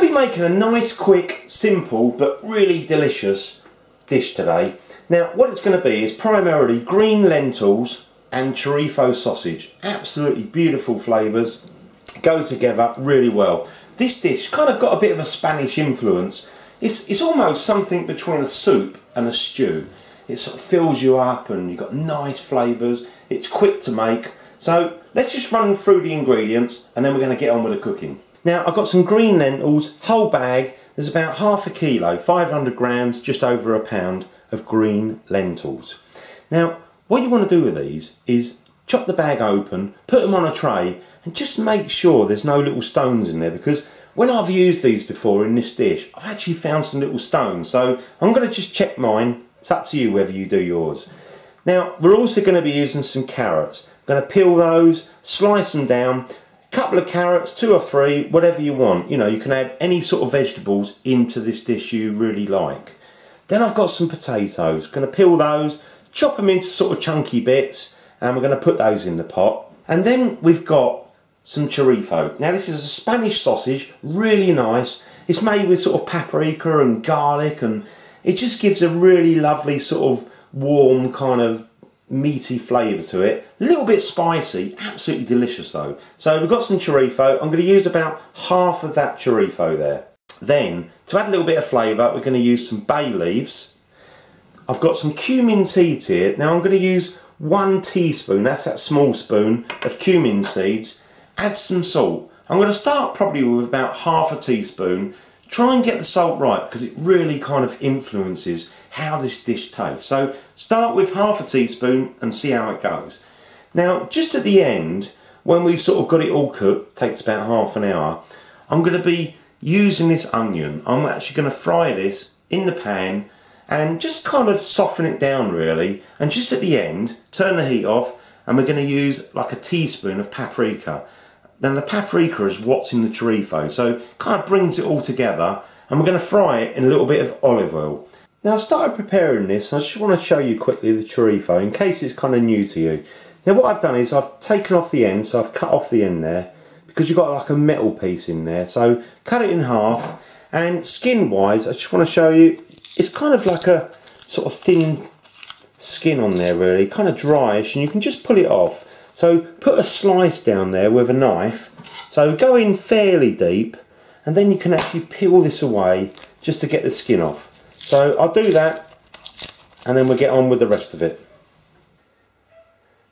going to be making a nice, quick, simple, but really delicious dish today. Now, what it's going to be is primarily green lentils and chorizo sausage. Absolutely beautiful flavours, go together really well. This dish kind of got a bit of a Spanish influence. It's almost something between a soup and a stew. It sort of fills you up and you've got nice flavours. It's quick to make. So let's just run through the ingredients and then we're going to get on with the cooking. Now, I've got some green lentils, whole bag. There's about half a kilo, 500 grams, just over a pound of green lentils. Now, what you want to do with these is chop the bag open, put them on a tray, and just make sure there's no little stones in there, because when I've used these before in this dish, I've actually found some little stones. So I'm going to just check mine. It's up to you whether you do yours. Now, we're also going to be using some carrots. I'm going to peel those, slice them down. A couple of carrots, 2 or 3, whatever you want. You know, you can add any sort of vegetables into this dish you really like. Then I've got some potatoes. Going to peel those, chop them into sort of chunky bits, and we're going to put those in the pot. And then we've got some chorizo. Now, this is a Spanish sausage, really nice. It's made with sort of paprika and garlic, and it just gives a really lovely sort of warm kind of meaty flavour to it. A little bit spicy, absolutely delicious though. So we've got some chorizo. I'm going to use about half of that chorizo there. Then, to add a little bit of flavour, we're going to use some bay leaves. I've got some cumin seeds here. Now I'm going to use 1 teaspoon, that's that small spoon, of cumin seeds. Add some salt. I'm going to start probably with about half a teaspoon. Try and get the salt right, because it really kind of influences how this dish tastes. So start with half a teaspoon and see how it goes. Now, just at the end, when we've sort of got it all cooked, takes about half an hour, I'm going to be using this onion. I'm actually going to fry this in the pan and just kind of soften it down really. And just at the end, turn the heat off, and we're going to use like a teaspoon of paprika. Then the paprika is what's in the chorizo, so it kind of brings it all together, and we're going to fry it in a little bit of olive oil. Now, I've started preparing this, and I just want to show you quickly the chorizo in case it's kind of new to you. Now, what I've done is I've taken off the end, so I've cut off the end there, because you've got like a metal piece in there. So cut it in half, and skin wise, I just want to show you, it's kind of like a sort of thin skin on there really, kind of dryish, and you can just pull it off. So put a slice down there with a knife, so go in fairly deep, and then you can actually peel this away just to get the skin off. So I'll do that, and then we'll get on with the rest of it.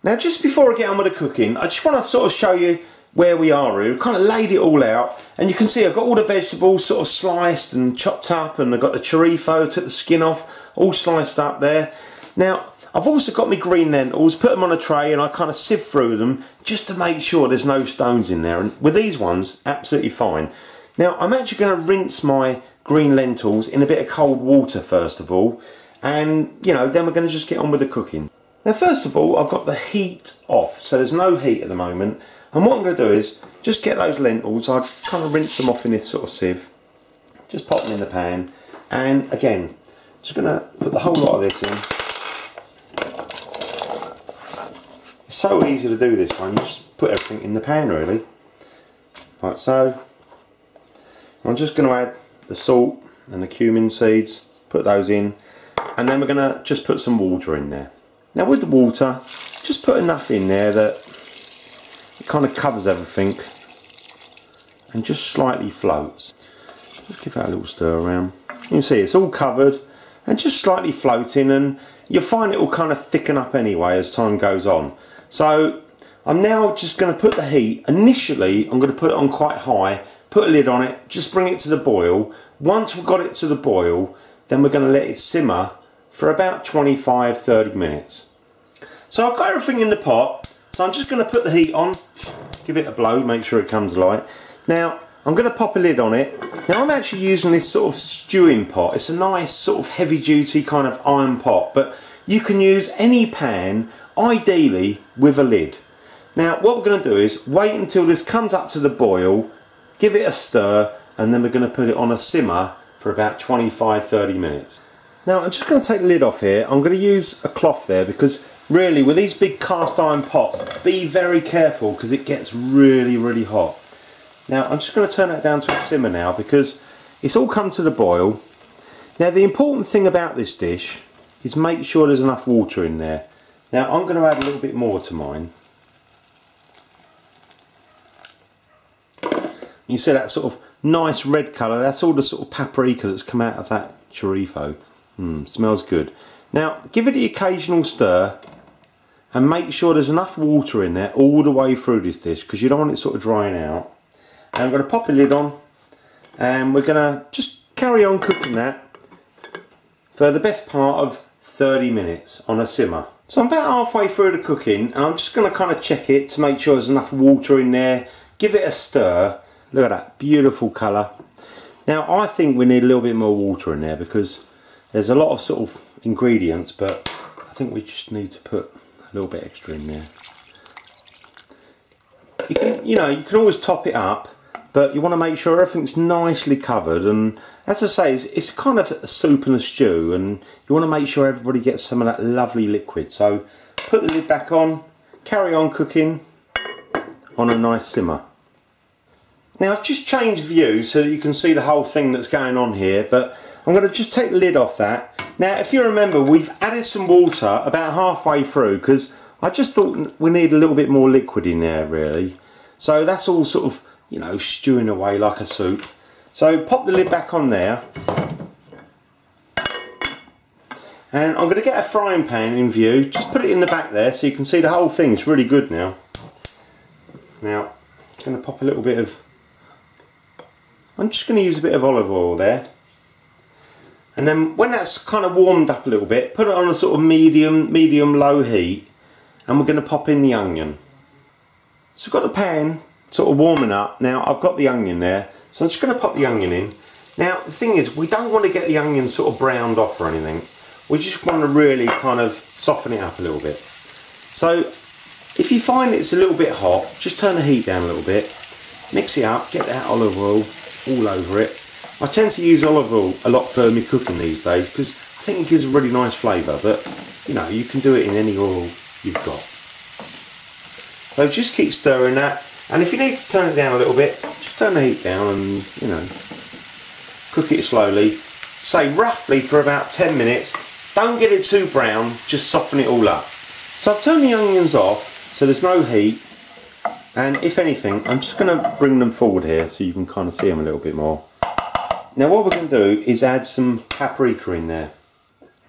Now, just before I get on with the cooking, I just want to sort of show you where we are really. We've kind of laid it all out, and you can see I've got all the vegetables sort of sliced and chopped up, and I've got the chorizo, took the skin off, all sliced up there. Now, I've also got my green lentils, put them on a tray, and I kind of sieve through them just to make sure there's no stones in there. And with these ones, absolutely fine. Now, I'm actually going to rinse my green lentils in a bit of cold water first of all, and you know, then we're going to just get on with the cooking. Now, first of all, I've got the heat off, so there's no heat at the moment. And what I'm going to do is just get those lentils. I've kind of rinsed them off in this sort of sieve. Just pop them in the pan, and again, just going to put the whole lot of this in. It's so easy to do this one, you just put everything in the pan really. Like so. I'm just going to add the salt and the cumin seeds, put those in, and then we're going to just put some water in there. Now, with the water, just put enough in there that it kind of covers everything and just slightly floats. Just give that a little stir around. You can see it's all covered and just slightly floating, and you'll find it will kind of thicken up anyway as time goes on. So I'm now just going to put the heat, initially I'm going to put it on quite high, put a lid on it, just bring it to the boil. Once we've got it to the boil, then we're going to let it simmer for about 25-30 minutes. So I've got everything in the pot, so I'm just going to put the heat on, give it a blow, make sure it comes light. Now I'm going to pop a lid on it. Now I'm actually using this sort of stewing pot. It's a nice sort of heavy duty kind of iron pot, but you can use any pan, ideally with a lid. Now what we're going to do is wait until this comes up to the boil, give it a stir, and then we're going to put it on a simmer for about 25-30 minutes. Now I'm just going to take the lid off here. I'm going to use a cloth there, because really with these big cast iron pots, be very careful because it gets really hot. Now I'm just going to turn that down to a simmer now because it's all come to the boil. Now the important thing about this dish is make sure there's enough water in there. Now I'm going to add a little bit more to mine. You see that sort of nice red colour, that's all the sort of paprika that's come out of that chorizo. Smells good. Now give it the occasional stir and make sure there's enough water in there all the way through this dish because you don't want it sort of drying out. And I'm going to pop the lid on and we're going to just carry on cooking that for the best part of 30 minutes on a simmer. So I'm about halfway through the cooking and I'm just going to kind of check it to make sure there's enough water in there. Give it a stir. Look at that beautiful colour. Now I think we need a little bit more water in there because there's a lot of sort of ingredients, but I think we just need to put a little bit extra in there. You can always top it up, but you want to make sure everything's nicely covered. And as I say, it's kind of a soup and a stew, and you want to make sure everybody gets some of that lovely liquid. So put the lid back on, carry on cooking on a nice simmer. Now I've just changed view so that you can see the whole thing that's going on here, but I'm going to just take the lid off that. Now if you remember, we've added some water about halfway through because I just thought we need a little bit more liquid in there really. So that's all sort of, stewing away like a soup. So pop the lid back on there. And I'm going to get a frying pan in view, just put it in the back there so you can see the whole thing. It's really good now. Now I'm going to pop a little bit of, I'm just going to use a bit of olive oil there. And then when that's kind of warmed up a little bit, put it on a sort of medium low heat, and we're going to pop in the onion. So I've got the pan sort of warming up. Now I've got the onion there, so I'm just going to pop the onion in. Now the thing is, we don't want to get the onion sort of browned off or anything. We just want to really kind of soften it up a little bit. So if you find it's a little bit hot, just turn the heat down a little bit, mix it up, get that olive oil all over it. I tend to use olive oil a lot for my cooking these days because I think it gives a really nice flavour, but you can do it in any oil you've got. So just keep stirring that, and if you need to turn it down a little bit, just turn the heat down and cook it slowly, say roughly for about 10 minutes. Don't get it too brown, just soften it all up. So I've turned the onions off so there's no heat, and if anything I'm just going to bring them forward here so you can kind of see them a little bit more. Now what we're going to do is add some paprika in there.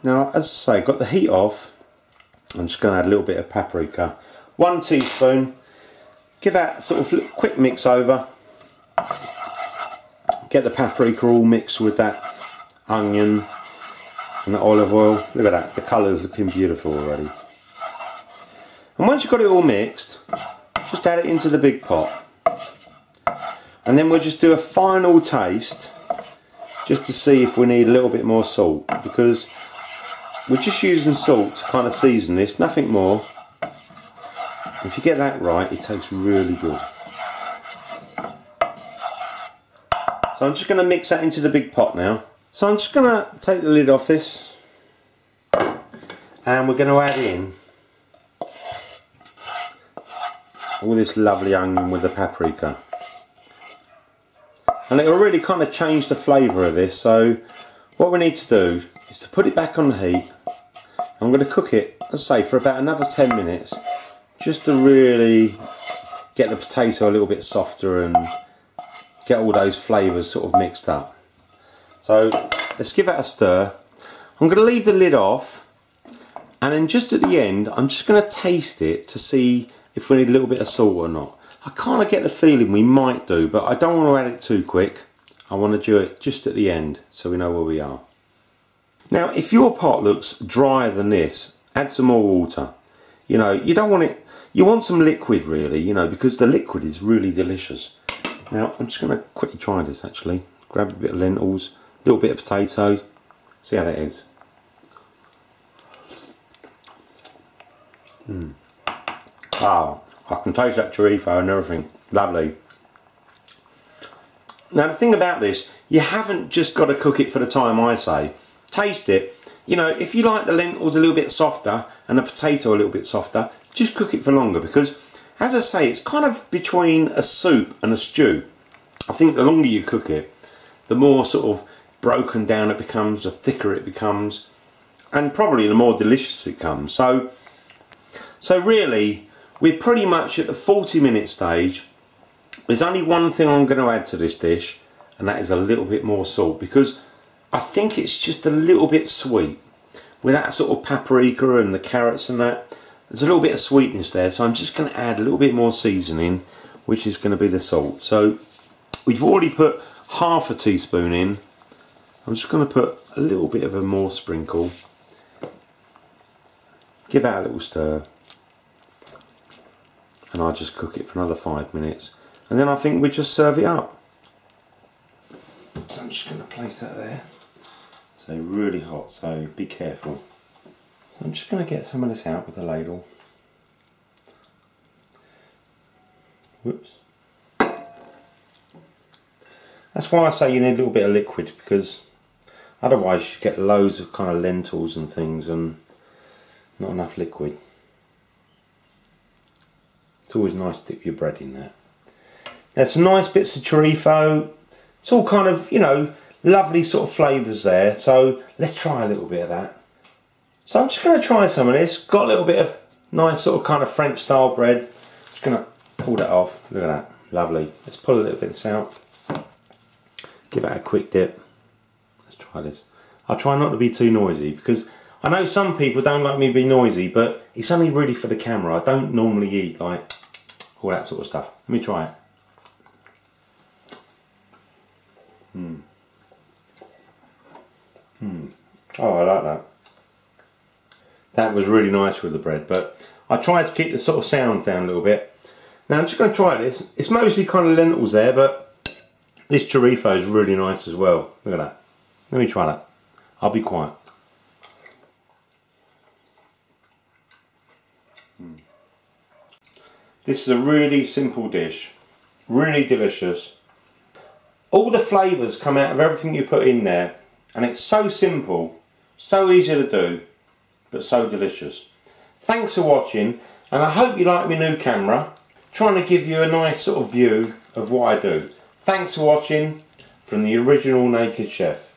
Now as I say, got the heat off. I'm just going to add a little bit of paprika. 1 teaspoon. Give that sort of quick mix over. Get the paprika all mixed with that onion and the olive oil. Look at that, the colour's looking beautiful already. And once you've got it all mixed, just add it into the big pot. And then we'll just do a final taste just to see if we need a little bit more salt, because we're just using salt to kind of season this, nothing more. If you get that right, it tastes really good. So I'm just going to mix that into the big pot now. So I'm just going to take the lid off this, and we're going to add in all this lovely onion with the paprika. And it will really kind of change the flavour of this. So what we need to do is to put it back on the heat. I'm going to cook it, let's say, for about another 10 minutes, just to really get the potato a little bit softer and get all those flavours sort of mixed up. So let's give it a stir. I'm going to leave the lid off, and then just at the end I'm just going to taste it to see if we need a little bit of salt or not. I kind of get the feeling we might do, but I don't want to add it too quick. I want to do it just at the end so we know where we are. Now if your pot looks drier than this, add some more water. You don't want it, you want some liquid really, because the liquid is really delicious. Now I'm just going to quickly try this actually. Grab a bit of lentils, a little bit of potato, see how that is. Wow, I can taste that chorizo and everything, lovely. Now the thing about this, you haven't just got to cook it for the time I say. Taste it. If you like the lentils a little bit softer and the potato a little bit softer, just cook it for longer, because as I say, it's kind of between a soup and a stew. I think the longer you cook it, the more sort of broken down it becomes, the thicker it becomes, and probably the more delicious it comes. So really, we're pretty much at the 40-minute stage. There's only one thing I'm going to add to this dish, and that is a little bit more salt, because I think it's just a little bit sweet. With that sort of paprika and the carrots and that, there's a little bit of sweetness there, so I'm just going to add a little bit more seasoning, which is going to be the salt. So we've already put half a teaspoon in. I'm just going to put a little bit of a more sprinkle. Give that a little stir, and I'll just cook it for another 5 minutes, and then I think we just serve it up. So I'm just going to place that there. So really hot, so be careful. So I'm just going to get some of this out with a ladle. Whoops. That's why I say you need a little bit of liquid, because otherwise you get loads of kind of lentils and things and not enough liquid. It's always nice to dip your bread in there. There's some nice bits of chorizo. It's all kind of, you know, lovely sort of flavours there. So let's try a little bit of that. So I'm just going to try some of this. Got a little bit of nice sort of kind of French style bread. Just going to pull that off. Look at that. Lovely. Let's pull a little bit of this out. Give it a quick dip. Let's try this. I'll try not to be too noisy, because I know some people don't like me to be noisy, but it's only really for the camera. I don't normally eat like all that sort of stuff. Let me try it. Oh, I like that. That was really nice with the bread, but I tried to keep the sort of sound down a little bit. Now I'm just going to try this. It's mostly kind of lentils there, but this chorizo is really nice as well. Look at that. Let me try that. I'll be quiet. This is a really simple dish, really delicious. All the flavours come out of everything you put in there, and it's so simple, so easy to do, but so delicious. Thanks for watching, and I hope you like my new camera, trying to give you a nice sort of view of what I do. Thanks for watching from the original Naked Chef.